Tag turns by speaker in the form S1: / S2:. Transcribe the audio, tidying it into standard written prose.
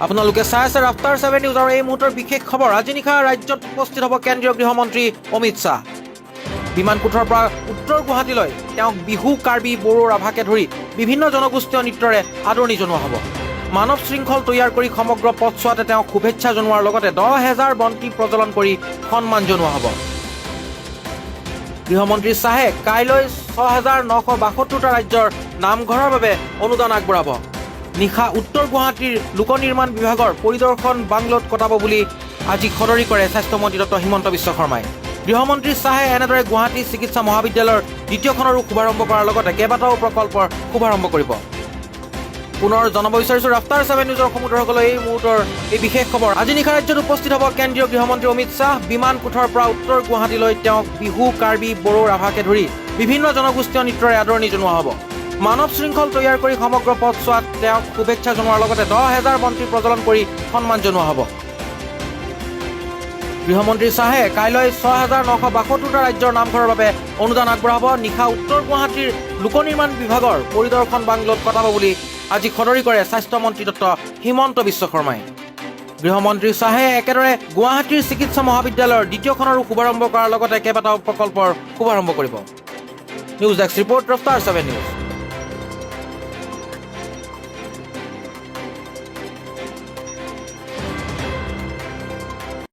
S1: আপোনালোকে চাই আছে ৰাফটাৰ 7 নিউজ আৰু এই মুহূৰ্তৰ বিশেষ খবৰ। আজি নিশা ৰাজ্যত উপস্থিত হ'ব কেন্দ্ৰীয় গৃহমন্ত্ৰী অমিত শ্বাহ। বিমান কোঠৰ পৰা উত্তৰ গুৱাহাটীলৈ তেওঁক বিহু, কাৰ্বি, বড়ো, ৰাভাকে ধৰি বিভিন্ন জনগোষ্ঠীয় নৃত্যৰে আদৰণি জনোৱা হ'ব। মানৱ শৃংখল তৈয়াৰ কৰি সমগ্ৰ পথছোৱাতে তেওঁক শুভেচ্ছা জনোৱাৰ লগতে 10,000 বন্তি প্ৰজ্বলন কৰি সন্মান জনোৱা হ'ব। গৃহমন্ত্ৰী শ্বাহে কাইলৈ 6,972টা ৰাজ্যৰ নামঘৰৰ বাবে অনুদান আগবঢ়াব। নিশা উত্তৰ গুৱাহাটীৰ লোক নিৰ্মাণ বিভাগৰ পৰিদৰ্শন বাংলোত কটাব বুলি আজি সদৰি কৰে স্বাস্থ্যমন্ত্ৰী ডক্টৰ হিমন্ত বিশ্ব শৰ্মাই। গৃহমন্ত্ৰী শ্বাহে এনেদৰে গুৱাহাটী চিকিৎসা মহাবিদ্যালয়ৰ দ্বিতীয়খনৰো শুভাৰম্ভ কৰাৰ লগতে কেইবাটাও প্ৰকল্পৰ শুভাৰম্ভ কৰিব। পুনৰ জনাব বিচাৰিছোঁ ৰাফটাৰ 7 নিউজৰ সমুদ্ৰসকলে এই মুহূৰ্তৰ এই বিশেষ খবৰ। আজি নিশা ৰাজ্যত উপস্থিত হ'ব কেন্দ্ৰীয় গৃহমন্ত্ৰী অমিত শ্বাহ। বিমান কোঠৰ পৰা উত্তৰ গুৱাহাটীলৈ তেওঁক বিহু, কাৰ্বি, বড়ো, ৰাভাকে ধৰি বিভিন্ন জনগোষ্ঠীয় নৃত্যৰে আদৰণি জনোৱা হ'ব। মানৱ শৃংখল তৈয়াৰ কৰি সমগ্ৰ পথছোৱাত তেওঁক শুভেচ্ছা জনোৱাৰ লগতে 10,000 বন্তি প্ৰজ্বলন কৰি সন্মান জনোৱা হ'ব। গৃহমন্ত্ৰী শ্বাহে কাইলৈ 6,972টা ৰাজ্যৰ নামঘৰৰ বাবে অনুদান আগবঢ়াব। নিশা উত্তৰ গুৱাহাটীৰ লোক নিৰ্মাণ বিভাগৰ পৰিদৰ্শন বাংলোত কটাব বুলি আজি সদৰি কৰে স্বাস্থ্যমন্ত্ৰী ডক্টৰ হিমন্ত বিশ্ব শৰ্মাই। গৃহমন্ত্ৰী শ্বাহে একেদৰে গুৱাহাটীৰ চিকিৎসা মহাবিদ্যালয়ৰ দ্বিতীয়খনৰো শুভাৰম্ভ কৰাৰ লগতে কেইবাটাও প্ৰকল্পৰ শুভাৰম্ভ কৰিব। News desk report rafter 7 news.